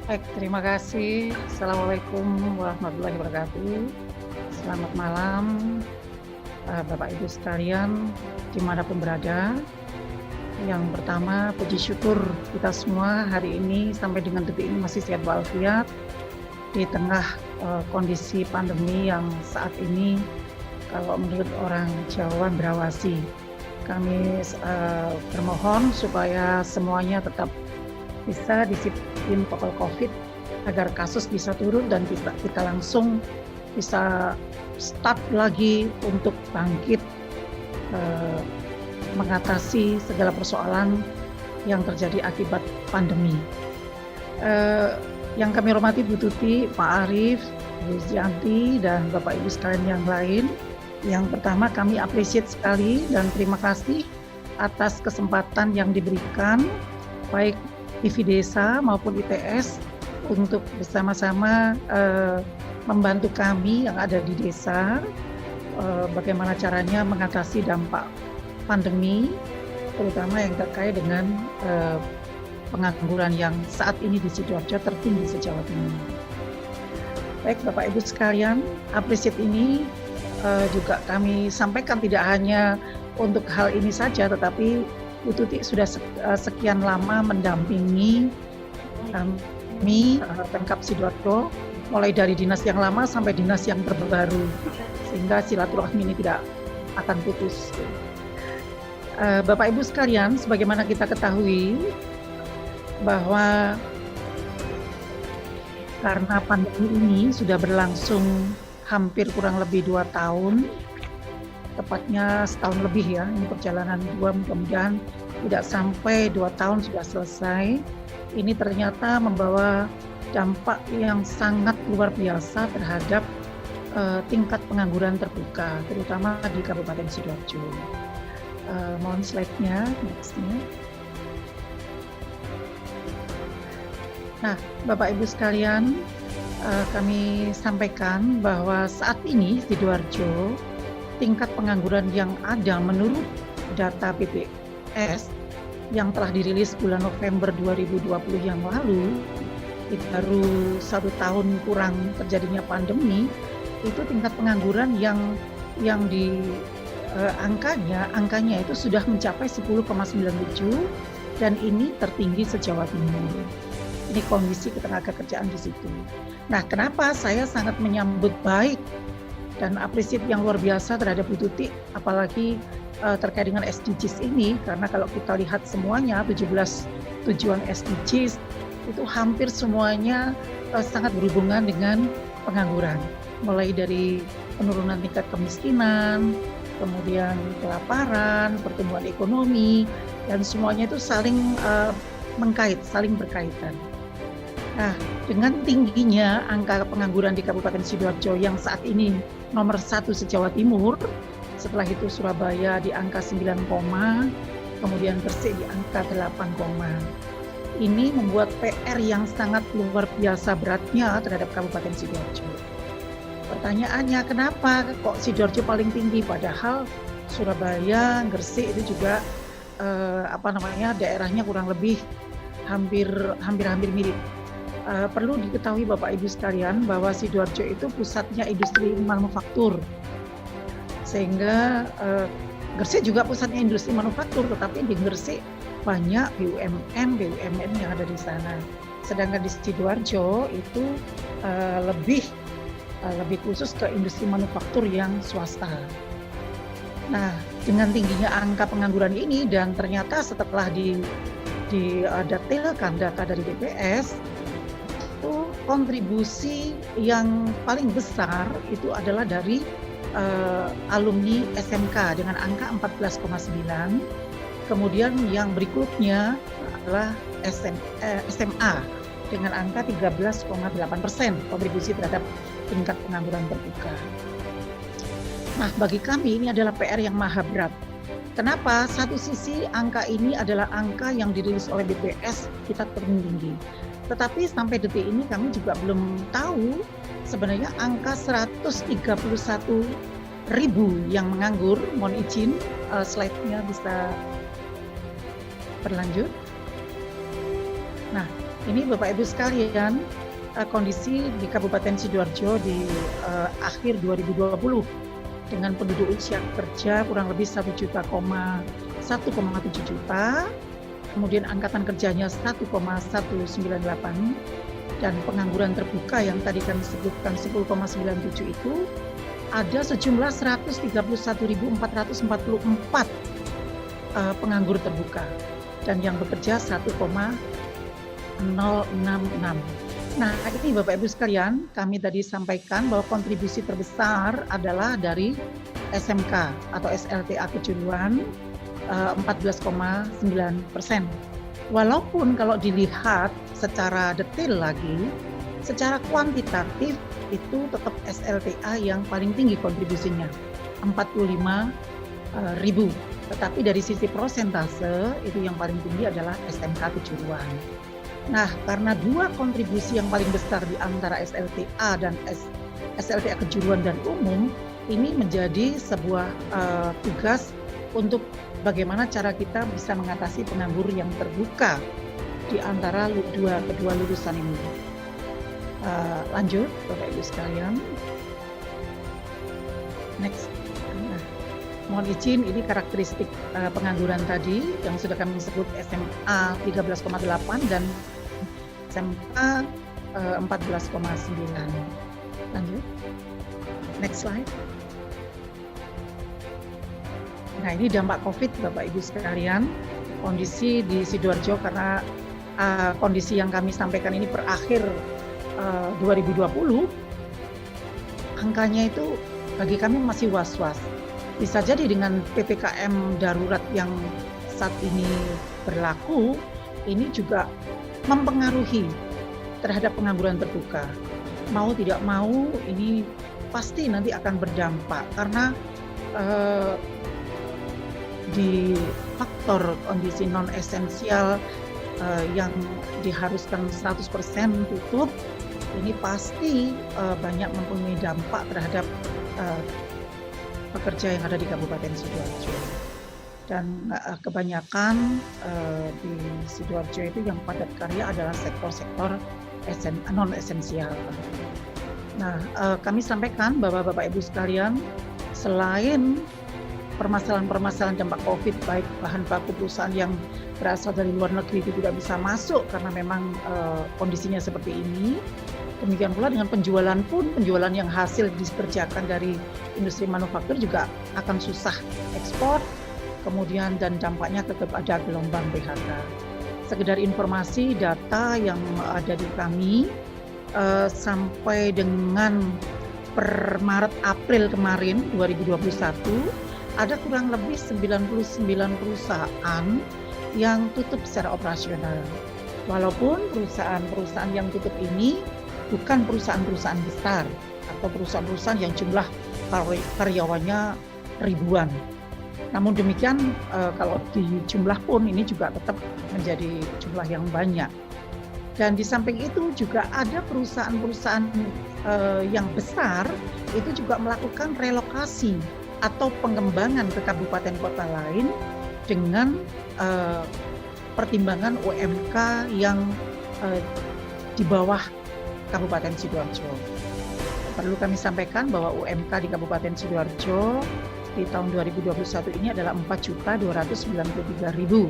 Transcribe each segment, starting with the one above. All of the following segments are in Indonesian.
Baik, terima kasih. Assalamualaikum warahmatullahi wabarakatuh. Selamat malam, Bapak Ibu sekalian, dimanapun berada. Yang pertama, puji syukur kita semua hari ini sampai dengan detik ini masih sehat walafiat di tengah kondisi pandemi yang saat ini kalau menurut orang Jawa berawasi. Kami bermohon supaya semuanya tetap bisa disiplin protokol COVID agar kasus bisa turun dan kita langsung bisa start lagi untuk bangkit mengatasi segala persoalan yang terjadi akibat pandemi. Yang kami hormati Bu Tuti, Pak Arief, Bu Zianti, dan Bapak Ibu sekalian yang lain. Yang pertama kami appreciate sekali dan terima kasih atas kesempatan yang diberikan baik TV Desa maupun ITS untuk bersama-sama membantu kami yang ada di desa bagaimana caranya mengatasi dampak pandemi, terutama yang terkait dengan pengangguran yang saat ini di Sidoarjo tertinggi se-Jawa Timur. Baik Bapak Ibu sekalian, appreciate ini juga kami sampaikan tidak hanya untuk hal ini saja, tetapi Bu Tuti sudah sekian lama mendampingi kami Pemkab Sidoarjo, mulai dari dinas yang lama sampai dinas yang terbaru, sehingga silaturahmi ini tidak akan putus. Bapak Ibu sekalian, sebagaimana kita ketahui bahwa karena pandemi ini sudah berlangsung hampir kurang lebih 2 tahun, tepatnya setahun lebih ya, ini perjalanan 2 mudah-mudahan tidak sampai 2 tahun sudah selesai. Ini ternyata membawa dampak yang sangat luar biasa terhadap tingkat pengangguran terbuka, terutama di Kabupaten Sidoarjo. Mohon slide-nya, next-nya. Nah, Bapak Ibu sekalian, kami sampaikan bahwa saat ini Sidoarjo tingkat pengangguran yang ada menurut data BPS yang telah dirilis bulan November 2020 yang lalu, baru 1 tahun kurang terjadinya pandemi, itu tingkat pengangguran yang di angkanya itu sudah mencapai 10,97 dan ini tertinggi se-Jawa Timur. Ini kondisi ketenagakerjaan di situ. Nah, kenapa saya sangat menyambut baik dan apresiasi yang luar biasa terhadap Bu Tuti, apalagi terkait dengan SDGs ini, karena kalau kita lihat semuanya 17 tujuan SDGs itu hampir semuanya sangat berhubungan dengan pengangguran, mulai dari penurunan tingkat kemiskinan, kemudian kelaparan, pertumbuhan ekonomi, dan semuanya itu saling saling berkaitan. Nah, dengan tingginya angka pengangguran di Kabupaten Sidoarjo yang saat ini nomor 1 se-Jawa Timur, setelah itu Surabaya di angka 9, kemudian Gresik di angka 8. Ini membuat PR yang sangat luar biasa beratnya terhadap Kabupaten Sidoarjo. Pertanyaannya, kenapa kok Sidoarjo paling tinggi, padahal Surabaya, Gresik itu juga daerahnya kurang lebih hampir mirip. Perlu diketahui Bapak Ibu sekalian bahwa Sidoarjo itu pusatnya industri manufaktur, sehingga Gresik juga pusatnya industri manufaktur, tetapi di Gresik banyak BUMN yang ada di sana. Sedangkan di Sidoarjo itu lebih khusus ke industri manufaktur yang swasta. Nah, dengan tingginya angka pengangguran ini dan ternyata setelah didetailkan data dari BPS, itu kontribusi yang paling besar itu adalah dari alumni SMK dengan angka 14,9. Kemudian yang berikutnya adalah SMA dengan angka 13,8% kontribusi terhadap tingkat pengangguran terbuka. Nah, bagi kami ini adalah PR yang maha berat. Kenapa? Satu sisi angka ini adalah angka yang dirilis oleh BPS kita tertinggi. Tetapi sampai detik ini kami juga belum tahu sebenarnya angka 131.000 yang menganggur. Mohon izin, slide-nya bisa berlanjut. Nah, Ini Bapak Ibu sekalian, kondisi di Kabupaten Sidoarjo di akhir 2020 dengan penduduk usia kerja kurang lebih 1,7 juta, kemudian angkatan kerjanya 1,198, dan pengangguran terbuka yang tadi kami sebutkan 10,97 itu ada sejumlah 131.444 penganggur terbuka, dan yang bekerja 1,066. Nah, ini Bapak Ibu sekalian, kami tadi sampaikan bahwa kontribusi terbesar adalah dari SMK atau SLTA kejuruan 14,9%. Walaupun kalau dilihat secara detail lagi, secara kuantitatif itu tetap SLTA yang paling tinggi kontribusinya, 45.000. Tetapi dari sisi prosentase itu yang paling tinggi adalah SMK kejuruan. Nah, karena dua kontribusi yang paling besar di antara SLTA dan SLTA kejuruan dan umum, ini menjadi sebuah tugas untuk bagaimana cara kita bisa mengatasi penganggur yang terbuka di antara kedua lulusan ini. Lanjut, Bapak Ibu sekalian. Next. Nah, mohon izin, ini karakteristik pengangguran tadi yang sudah kami sebut SMA 13,8 dan SMK 14,9. Lanjut. Next slide. Nah, ini dampak COVID Bapak Ibu sekalian. Kondisi di Sidoarjo karena kondisi yang kami sampaikan ini per akhir 2020, angkanya itu bagi kami masih was-was. Bisa jadi dengan PPKM darurat yang saat ini berlaku, ini juga mempengaruhi terhadap pengangguran terbuka. Mau tidak mau ini pasti nanti akan berdampak karena di faktor kondisi non esensial yang diharuskan 100% tutup, ini pasti banyak mempunyai dampak terhadap pekerja yang ada di Kabupaten Sidoarjo. Dan kebanyakan di Sidoarjo itu yang padat karya adalah sektor-sektor non esensial. Nah, kami sampaikan bahwa Bapak Ibu sekalian, selain permasalahan-permasalahan dampak COVID, baik bahan baku perusahaan yang berasal dari luar negeri itu tidak bisa masuk karena memang kondisinya seperti ini. Demikian pula dengan penjualan pun, penjualan yang hasil dikerjakan dari industri manufaktur juga akan susah ekspor, kemudian dan dampaknya tetap ada gelombang PHK. Sekedar informasi, data yang ada di kami sampai dengan per Maret April kemarin 2021, ada kurang lebih 99 perusahaan yang tutup secara operasional. Walaupun perusahaan-perusahaan yang tutup ini bukan perusahaan-perusahaan besar atau perusahaan-perusahaan yang jumlah karyawannya ribuan. Namun demikian kalau di jumlah pun ini juga tetap menjadi jumlah yang banyak. Dan di samping itu juga ada perusahaan-perusahaan yang besar itu juga melakukan relokasi atau pengembangan ke kabupaten kota lain dengan pertimbangan UMK yang di bawah Kabupaten Sidoarjo. Perlu kami sampaikan bahwa UMK di Kabupaten Sidoarjo di tahun 2021 ini adalah 4.293.000.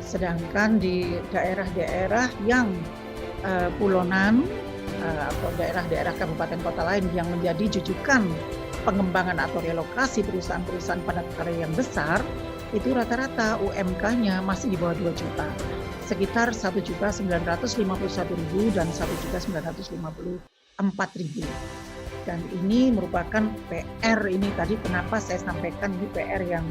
Sedangkan di daerah-daerah yang pulonan atau daerah-daerah kabupaten kota lain yang menjadi jujukan pengembangan atau relokasi perusahaan-perusahaan padat karya yang besar, itu rata-rata UMK-nya masih di bawah 2 juta. Sekitar 1.951.000 dan 1.954.000. Dan ini merupakan PR ini tadi kenapa saya sampaikan ini PR yang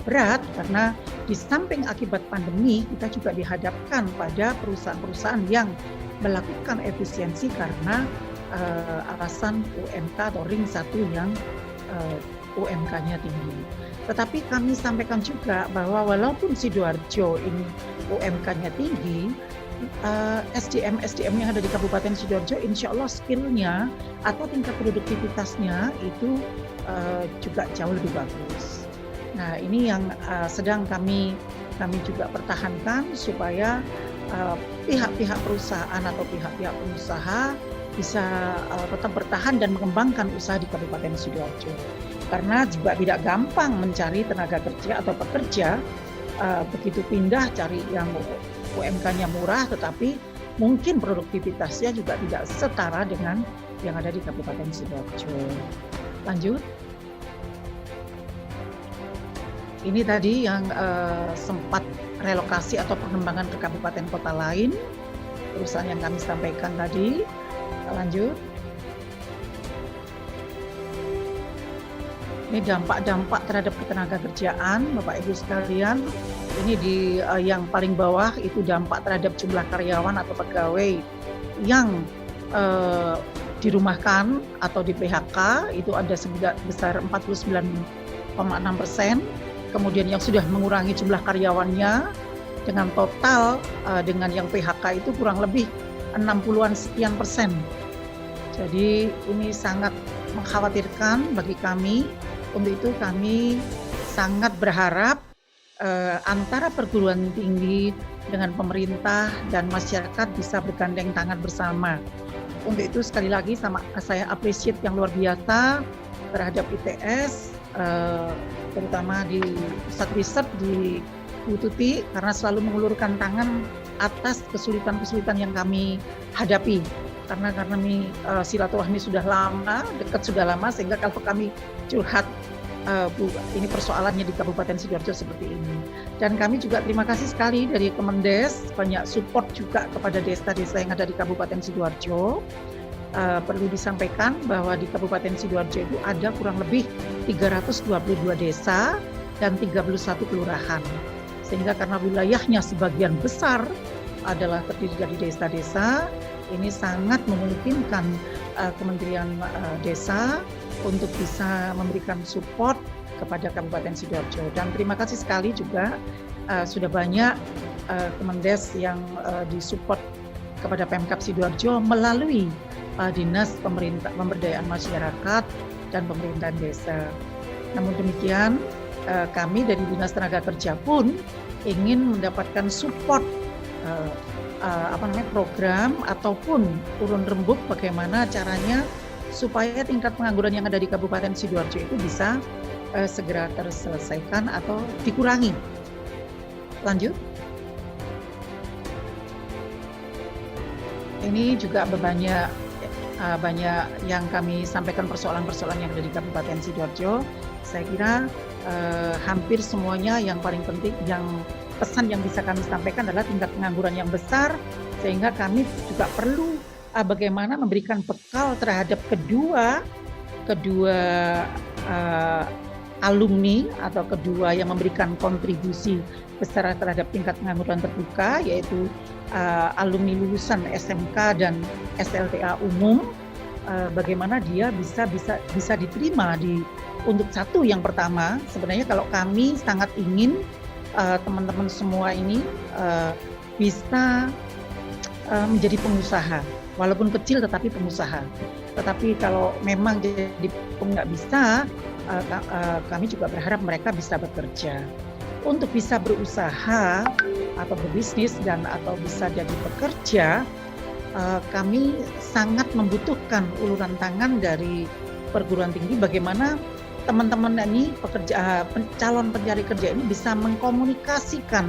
berat, karena di samping akibat pandemi kita juga dihadapkan pada perusahaan-perusahaan yang melakukan efisiensi karena alasan UMK atau ring 1 yang UMK-nya tinggi. Tetapi kami sampaikan juga bahwa walaupun Sidoarjo ini UMK-nya tinggi, SDM yang ada di Kabupaten Sidoarjo insya Allah skill-nya atau tingkat produktivitasnya itu juga jauh lebih bagus. Nah, ini yang sedang kami juga pertahankan supaya pihak-pihak perusahaan atau pihak-pihak pengusaha bisa tetap bertahan dan mengembangkan usaha di Kabupaten Sidoarjo. Karena juga tidak gampang mencari tenaga kerja atau pekerja, begitu pindah cari yang UMK-nya murah, tetapi mungkin produktivitasnya juga tidak setara dengan yang ada di Kabupaten Sidoarjo. Lanjut. Ini tadi yang sempat relokasi atau pengembangan ke kabupaten kota lain, perusahaan yang kami sampaikan tadi. Lanjut. Ini dampak-dampak terhadap ketenaga kerjaan, Bapak Ibu sekalian. Ini di yang paling bawah itu dampak terhadap jumlah karyawan atau pegawai yang dirumahkan atau di PHK, itu ada sebesar 49,6%. Kemudian yang sudah mengurangi jumlah karyawannya dengan total dengan yang PHK itu kurang lebih 60-an sekian persen. Jadi ini sangat mengkhawatirkan bagi kami. Untuk itu kami sangat berharap antara perguruan tinggi dengan pemerintah dan masyarakat bisa bergandeng tangan bersama. Untuk itu sekali lagi saya appreciate yang luar biasa terhadap ITS, terutama di pusat riset di Bu Tuti, karena selalu mengulurkan tangan atas kesulitan-kesulitan yang kami hadapi. Karena kami silaturahmi sudah lama, dekat sudah lama, sehingga kalau kami curhat Bu, ini persoalannya di Kabupaten Sidoarjo seperti ini. Dan kami juga terima kasih sekali dari Kemendes, banyak support juga kepada desa-desa yang ada di Kabupaten Sidoarjo. Perlu disampaikan bahwa di Kabupaten Sidoarjo itu ada kurang lebih 322 desa dan 31 kelurahan. Sehingga karena wilayahnya sebagian besar adalah terdiri dari desa-desa, ini sangat memungkinkan Kementerian Desa untuk bisa memberikan support kepada Kabupaten Sidoarjo. Dan terima kasih sekali juga sudah banyak Kemendes yang disupport kepada Pemkab Sidoarjo melalui Dinas Pemberdayaan Masyarakat dan Pemerintahan Desa. Namun demikian, kami dari Dinas Tenaga Kerja pun ingin mendapatkan support program ataupun turun rembuk bagaimana caranya supaya tingkat pengangguran yang ada di Kabupaten Sidoarjo itu bisa segera terselesaikan atau dikurangi. Lanjut. Ini juga banyak yang kami sampaikan persoalan-persoalan yang ada di Kabupaten Sidoarjo. Saya kira hampir semuanya yang paling penting, yang pesan yang bisa kami sampaikan adalah tingkat pengangguran yang besar, sehingga kami juga perlu bagaimana memberikan bekal terhadap kedua alumni atau kedua yang memberikan kontribusi besar terhadap tingkat pengangguran terbuka, yaitu alumni lulusan SMK dan SLTA umum, bagaimana dia bisa diterima untuk satu yang pertama. Sebenarnya kalau kami sangat ingin teman-teman semua ini bisa menjadi pengusaha, walaupun kecil tetapi pengusaha. Tetapi kalau memang jadi nggak bisa, kami juga berharap mereka bisa bekerja. Untuk bisa berusaha atau berbisnis dan atau bisa jadi pekerja, kami sangat membutuhkan uluran tangan dari perguruan tinggi bagaimana teman-teman ini calon pencari kerja ini bisa mengkomunikasikan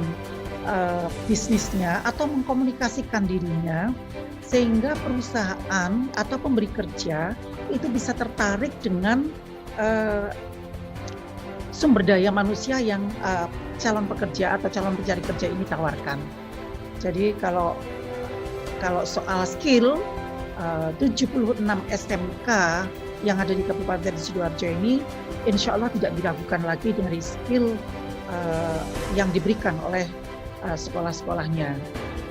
bisnisnya atau mengkomunikasikan dirinya sehingga perusahaan atau pemberi kerja itu bisa tertarik dengan sumber daya manusia yang calon pekerja atau calon pencari kerja ini tawarkan. Jadi kalau soal skill 76 SMK yang ada di Kabupaten Sidoarjo ini insya Allah tidak diragukan lagi dari skill yang diberikan oleh sekolah-sekolahnya.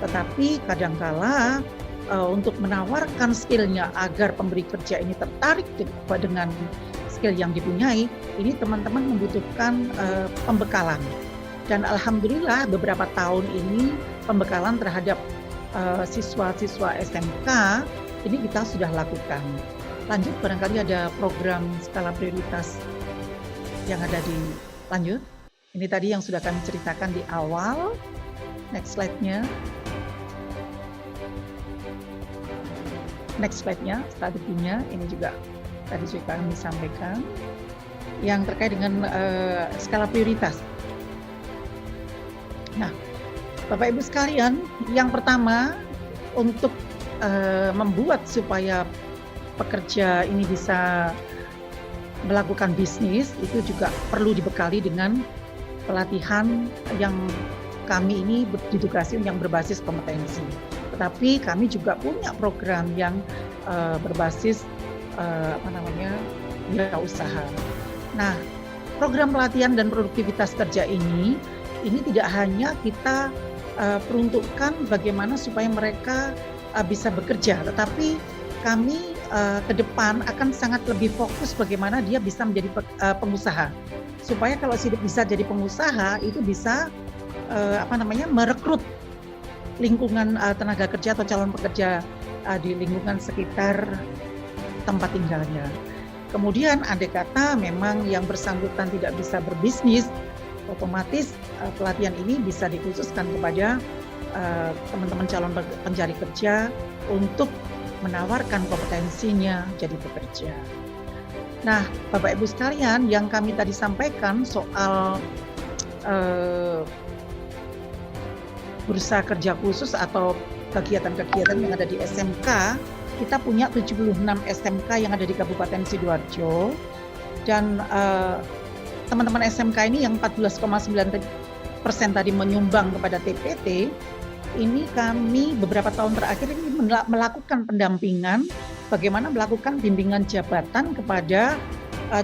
Tetapi kadangkala untuk menawarkan skillnya agar pemberi kerja ini tertarik dengan skill yang dipunyai, ini teman-teman membutuhkan pembekalan. Dan alhamdulillah beberapa tahun ini pembekalan terhadap siswa-siswa SMK ini kita sudah lakukan. Lanjut, barangkali ada program skala prioritas yang ada di lanjut. Ini tadi yang sudah kami ceritakan di awal. Next slide-nya. next slide-nya, strateginya ini juga tadi sudah kami sampaikan yang terkait dengan skala prioritas. Nah, Bapak Ibu sekalian, yang pertama untuk membuat supaya pekerja ini bisa melakukan bisnis itu juga perlu dibekali dengan pelatihan yang kami ini ditugasi yang berbasis kompetensi. Tetapi kami juga punya program yang berbasis wirausaha. Nah, program pelatihan dan produktivitas kerja ini tidak hanya kita peruntukkan bagaimana supaya mereka bisa bekerja, tetapi kami ke depan akan sangat lebih fokus bagaimana dia bisa menjadi pengusaha. Supaya kalau sudah bisa jadi pengusaha itu bisa merekrut lingkungan tenaga kerja atau calon pekerja di lingkungan sekitar tempat tinggalnya. Kemudian andai kata memang yang bersangkutan tidak bisa berbisnis, otomatis pelatihan ini bisa dikhususkan kepada teman-teman calon pencari kerja untuk menawarkan kompetensinya jadi pekerja. Nah, Bapak Ibu sekalian, yang kami tadi sampaikan soal bursa kerja khusus atau kegiatan-kegiatan yang ada di SMK, kita punya 76 SMK yang ada di Kabupaten Sidoarjo, dan teman-teman SMK ini yang 14,9% tadi menyumbang kepada TPT, ini kami beberapa tahun terakhir ini melakukan pendampingan, bagaimana melakukan bimbingan jabatan kepada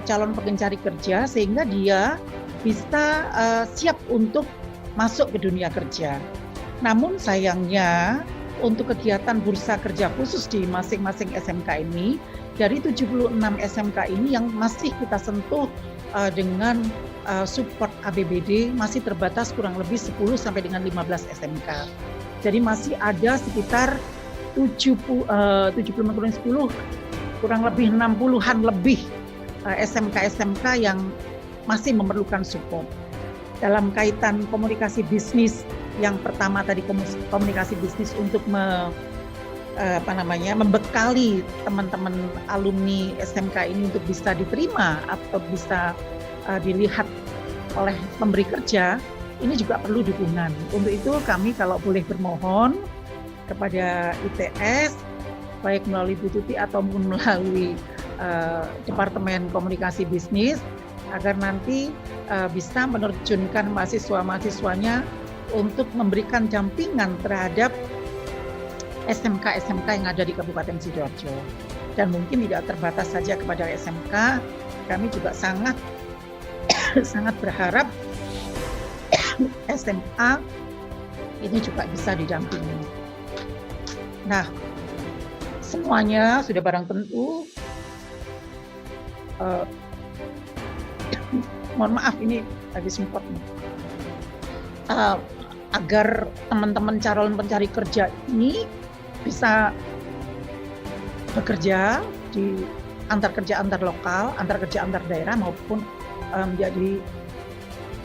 calon pencari kerja sehingga dia bisa siap untuk masuk ke dunia kerja. Namun sayangnya untuk kegiatan bursa kerja khusus di masing-masing SMK ini, dari 76 SMK ini yang masih kita sentuh dengan support ABBD masih terbatas kurang lebih 10 sampai dengan 15 SMK. Jadi masih ada sekitar 70 kurang lebih 60-an lebih SMK-SMK yang masih memerlukan support. Dalam kaitan komunikasi bisnis, yang pertama tadi komunikasi bisnis untuk membekali teman-teman alumni SMK ini untuk bisa diterima atau bisa dilihat oleh pemberi kerja, ini juga perlu dukungan. Untuk itu kami kalau boleh bermohon kepada ITS, baik melalui Bu Tuti ataupun melalui Departemen Komunikasi Bisnis, agar nanti bisa menerjunkan mahasiswa-mahasiswanya untuk memberikan dampingan terhadap SMK-SMK yang ada di Kabupaten Sidoarjo. Dan mungkin tidak terbatas saja kepada SMK, kami juga sangat berharap SMA ini juga bisa didampingi. Nah, semuanya sudah barang tentu. Mohon maaf ini lagi sempat nih. Agar teman-teman calon pencari kerja ini bisa bekerja di antar kerja antar lokal, antar kerja antar daerah maupun menjadi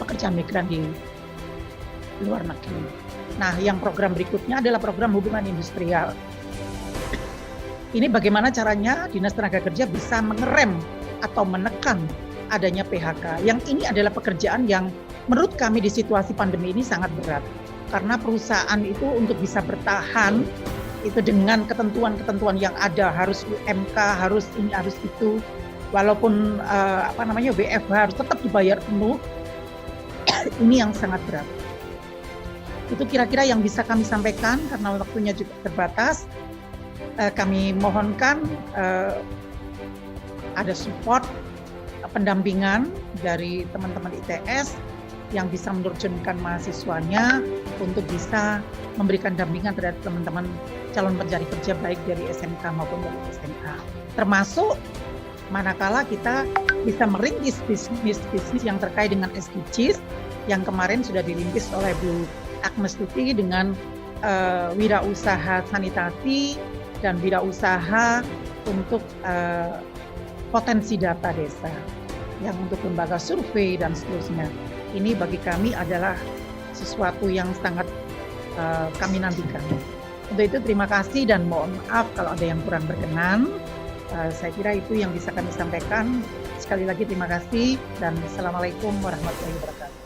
pekerja migran di luar negeri. Nah, yang program berikutnya adalah program hubungan industrial. Ini bagaimana caranya Dinas Tenaga Kerja bisa mengerem atau menekan adanya PHK. Yang ini adalah pekerjaan yang menurut kami di situasi pandemi ini sangat berat. Karena perusahaan itu untuk bisa bertahan itu dengan ketentuan-ketentuan yang ada, harus UMK, harus ini, harus itu. Walaupun WFH harus tetap dibayar penuh, ini yang sangat berat. Itu kira-kira yang bisa kami sampaikan karena waktunya juga terbatas. Kami mohonkan ada support pendampingan dari teman-teman ITS yang bisa menerjunkan mahasiswanya untuk bisa memberikan dampingan terhadap teman-teman calon pencari kerja baik dari SMK maupun dari SMA. Termasuk manakala kita bisa merintis bisnis yang terkait dengan SDGs yang kemarin sudah dirintis oleh Bu Agnes Tuti dengan wirausaha sanitasi dan wirausaha untuk potensi data desa yang untuk lembaga survei dan seterusnya. Ini bagi kami adalah sesuatu yang sangat kami nantikan. Untuk itu terima kasih dan mohon maaf kalau ada yang kurang berkenan. Saya kira itu yang bisa kami sampaikan. Sekali lagi terima kasih dan Assalamualaikum warahmatullahi wabarakatuh.